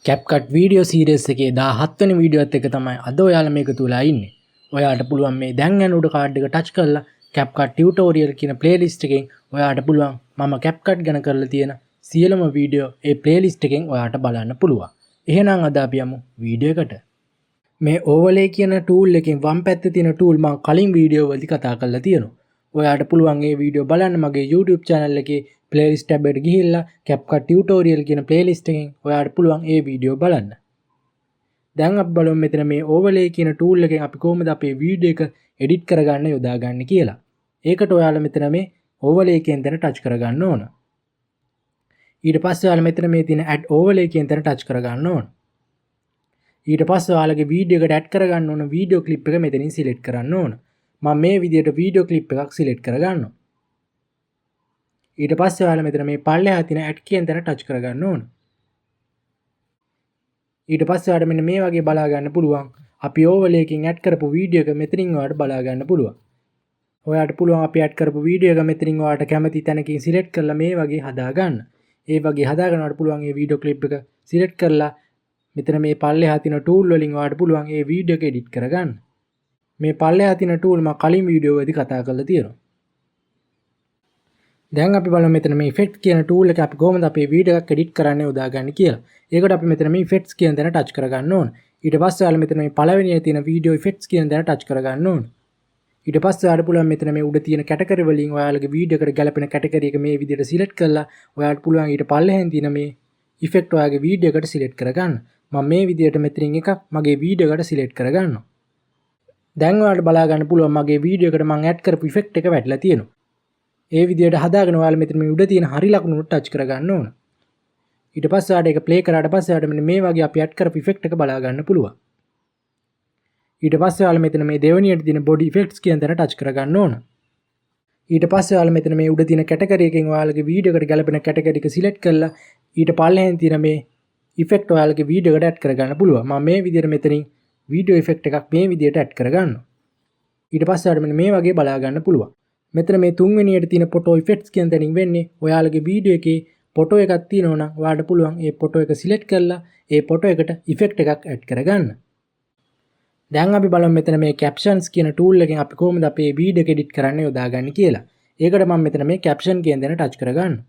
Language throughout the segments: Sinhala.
CapCut වීඩියෝ සීරීස් එකේ 17 වෙනි වීඩියෝත් එක තමයි අද ඔයාලා මේක තුලා ඉන්නේ. ඔයාලට පුළුවන් මේ දැන් යන උඩ කාඩ් එක ටච් කරලා CapCut ටියුටෝරියල් කියන ප්ලේලිස්ට් එකෙන් ඔයාලට පුළුවන් මම CapCut ගැන කරලා තියෙන සියලුම වීඩියෝ ඒ ප්ලේලිස්ට් එකෙන් ඔයාලට බලන්න පුළුවන්. එහෙනම් අද අපි යමු වීඩියෝ එකට. මේ ඕවර්ලේ කියන ටූල් එකෙන් වම් පැත්තේ තියෙන ටූල් මම කලින් වීඩියෝ වලදී කතා කරලා තියෙනවා. ඔයාලට පුළුවන් මේ වීඩියෝ බලන්න මගේ YouTube channel එකේ playlist tab එකට ගිහිල්ලා CapCut tutorial කියන playlist එකෙන් ඔයාලට පුළුවන් මේ වීඩියෝ බලන්න. දැන් අපි බලමු මෙතන මේ overlay කියන tool එකෙන් අපි කොහොමද අපේ වීඩියෝ එක edit කරගන්න යොදාගන්නේ කියලා. ඒකට ඔයාලා මෙතන මේ overlay කියන තැන touch කරගන්න ඕන. ඊට පස්සේ ඔයාලා මෙතන මේ තියෙන add overlay කියන තැන touch කරගන්න ඕන. ඊට පස්සේ ඔයාලගේ වීඩියෝ එකට add කරගන්න ඕන වීඩියෝ clip එක මෙතනින් select කරන්න ඕන. මම මේ විදිහට වීඩියෝ clip එකක් select කරගන්නවා. ඊට පස්සේ ඔයාලා මෙතන මේ පල්ලෙහා තියෙන add කියන තැන touch කරගන්න ඕන. ඊට පස්සේ ඔයාලට මෙන්න මේ වගේ බලා ගන්න පුළුවන්. අපි overlay එකකින් add කරපු වීඩියෝ එක මෙතනින් ඔයාලට බලා ගන්න පුළුවන්. ඔයාලට පුළුවන් අපි add කරපු වීඩියෝ එක මෙතනින් ඔයාලට කැමති තැනකින් select කරලා මේ වගේ හදා ගන්න. ඒ වගේ හදා ගන්නවට පුළුවන් මේ වීඩියෝ clip එක select කරලා මෙතන මේ පල්ලෙහා තියෙන tool වලින් ඔයාලට පුළුවන් මේ වීඩියෝ එක edit කරගන්න. මේ පල්ලෙහා තියෙන tool මම කලින් වීඩියෝ වලදී කතා කරලා තියෙනවා. දැන් අපි බලමු මෙතන මේ effect කියන tool එක අපි කොහොමද අපේ වීඩියෝ එකක් edit කරන්න යොදාගන්නේ කියලා. ඒකට අපි මෙතන මේ effects කියන තැන touch කරගන්න ඕන. ඊට පස්සේ ඔයාලා මෙතන මේ පළවෙනියේ තියෙන video effects කියන තැන touch කරගන්න ඕන. ඊට පස්සේ ඔයාලට පුළුවන් මෙතන මේ උඩ තියෙන category වලින් ඔයාලගේ වීඩියෝ එකට ගැලපෙන category එක මේ විදිහට select කරලා ඔයාලට පුළුවන් ඊට පල්ලෙහෙන් තියෙන මේ effect ඔයාගේ වීඩියෝ එකට select කරගන්න. මම මේ විදිහට මෙතනින් එකක් මගේ වීඩියෝ එකට select කරගන්නවා. දැන් ඔයාලට බලා ගන්න පුළුවන් මගේ වීඩියෝ එකට මම add කරපු effect එක වැටලා තියෙනවා. ඒ විදිහට හදාගෙන ඔයාලා මෙතන මේ උඩ තියෙන හරි ලකුණු ටච් කරගන්න ඕන. ඊට පස්සේ ඔයාලට ඒක ප්ලේ කරාට පස්සේ ඔයාලට මෙන්න මේ වගේ අපි ඇඩ් කරපු ඉෆෙක්ට් එක බලා ගන්න පුළුවන්. ඊට පස්සේ ඔයාලා මෙතන මේ දෙවෙනියට තියෙන body effects කියන තැන ටච් කරගන්න ඕන. ඊට පස්සේ ඔයාලා මෙතන මේ උඩ තියෙන කැටගරි එකෙන් ඔයාලගේ වීඩියෝ එකට ගැලපෙන කැටගරි එක සිලෙක්ට් කරලා ඊට පල්ලෙහෙන් තියෙන මේ ඉෆෙක්ට් ඔයාලගේ වීඩියෝ එකට ඇඩ් කරගන්න පුළුවන්. මම මේ විදිහට මෙතනින් වීඩියෝ ඉෆෙක්ට් එකක් මේ විදිහට ඇඩ් කරගන්නවා. ඊට පස්සේ ඔයාලට මෙන්න මේ වගේ බලා ගන්න පුළුවන්. මෙතන මේ තුන්වෙනියට තියෙන photo effects කියන තැනින් වෙන්නේ ඔයාලගේ වීඩියෝ එකේ ෆොටෝ එකක් තියෙනවා නම් ඔයාලට පුළුවන් ඒ ෆොටෝ එක සිලෙක්ට් කරලා ඒ ෆොටෝ එකට ඉෆෙක්ට් එකක් ඇඩ් කරගන්න. දැන් අපි බලමු මෙතන මේ captions කියන tool එකෙන් අපි කොහොමද අපේ වීඩියෝ එක edit කරන්න යොදාගන්නේ කියලා. ඒකට මම මෙතන මේ caption කියන දේ touch කරගන්නවා.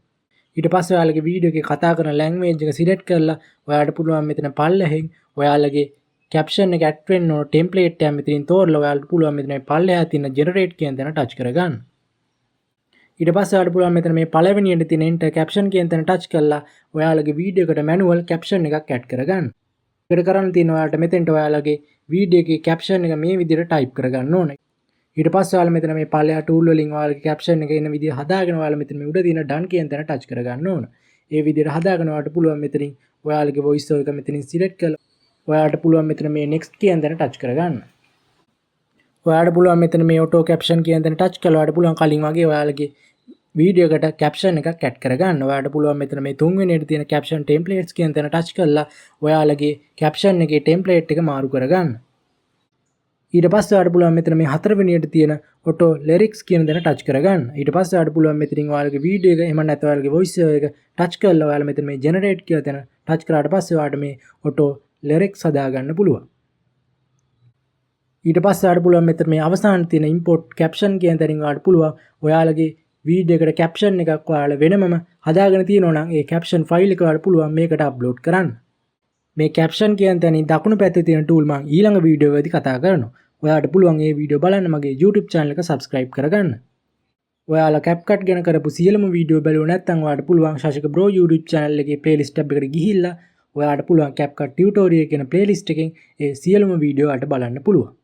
ඊට පස්සේ ඔයාලගේ වීඩියෝ එකේ කතා කරන language එක සිලෙක්ට් කරලා ඔයාලට පුළුවන් මෙතන පල්ලෙහෙන් ඔයාලගේ caption එක add වෙන්න ඕන template එක මෙතනින් තෝරලා ඔයාලට පුළුවන් මෙතන මේ පල්ලෙහා තියෙන generate කියන දේ touch කරගන්න. ඊට පස්සේ ඔයාලට පුළුවන් මෙතන මේ පළවෙනියට තියෙන enter caption කියන තැන touch කරලා ඔයාලගේ වීඩියෝ එකට manual caption එකක් add කරගන්න. ඒකට කරන්න තියෙන ඔයාලට මෙතෙන්ට ඔයාලගේ වීඩියෝ එකේ caption එක මේ විදිහට type කරගන්න ඕනේ. ඊට පස්සේ ඔයාලා මෙතන මේ පළයා tool වලින් ඔයාලගේ caption එක එන විදිහ හදාගෙන ඔයාලා මෙතන මේ උඩ තියෙන done කියන තැන touch කරගන්න ඕන. ඒ විදිහට හදාගෙන ඔයාලට පුළුවන් මෙතනින් ඔයාලගේ voice over එක මෙතනින් select කරලා ඔයාලට පුළුවන් මෙතන මේ next කියන තැන touch කරගන්න. ඔයාලට පුළුවන් මෙතන මේ auto caption කියන තැන touch කරලා ඔයාලට පුළුවන් කලින් වගේ ඔයාලගේ වීඩියෝ එකට caption එකක් ඇඩ් කරගන්න. ඔයාලට පුළුවන් මෙතන මේ තුන්වෙනියට තියෙන caption templates කියන තැන touch කරලා ඔයාලගේ caption එකේ template එක මාරු කරගන්න. ඊට පස්සේ ඔයාලට පුළුවන් මෙතන මේ හතරවෙනියට තියෙන auto lyrics කියන තැන touch කරගන්න. ඊට පස්සේ ඔයාලට පුළුවන් මෙතනින් ඔයාලගේ වීඩියෝ එක එහෙම නැත්නම් ඔයාලගේ voice over එක touch කරලා ඔයාලා මෙතන මේ generate කියන තැන touch කරාට පස්සේ ඔයාලට මේ auto lyrics හදාගන්න පුළුවන්. ඊට පස්සේ ඔයාලට පුළුවන් මෙතන මේ අවසානයේ තියෙන import caption කියන තැනින් ඔයාලට පුළුවන් ඔයාලගේ වීඩියෝ එකට caption එකක් ඔයාලා වෙනමම හදාගෙන තියෙනවා නම් ඒ caption file එක ඔයාලට පුළුවන් මේකට upload කරන්න. මේ caption කියන තැනින් දකුණු පැත්තේ තියෙන tool මම ඊළඟ වීඩියෝ වලදී කතා කරනවා. ඔයාලට පුළුවන් මේ වීඩියෝ බලන්න මගේ YouTube channel එක subscribe කරගන්න. ඔයාලා CapCut ගැන කරපු සියලුම වීඩියෝ බලුව නැත්නම් ඔයාලට පුළුවන් ශාසික bro YouTube channel එකේ playlist tab එකට ගිහිල්ලා ඔයාලට පුළුවන් CapCut tutorial කියන playlist එකෙන් ඒ සියලුම වීඩියෝ වලට බලන්න පුළුවන්.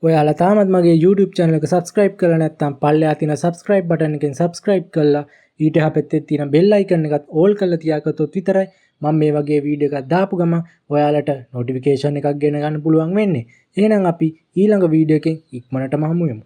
ඔයාලා තාමත් මගේ YouTube channel එක subscribe කරලා නැත්නම් පල්ලෙහා තියෙන subscribe button එකෙන් subscribe කරලා ඊට එහා පැත්තේ තියෙන bell icon එකත් all කරලා තියාගත්තොත් විතරයි මම මේ වගේ වීඩියෝ එකක් දාපු ගමන් ඔයාලට notification එකක් ගෙන ගන්න පුළුවන් වෙන්නේ. එහෙනම් අපි ඊළඟ වීඩියෝ එකෙන් ඉක්මනටම හමු වෙමු.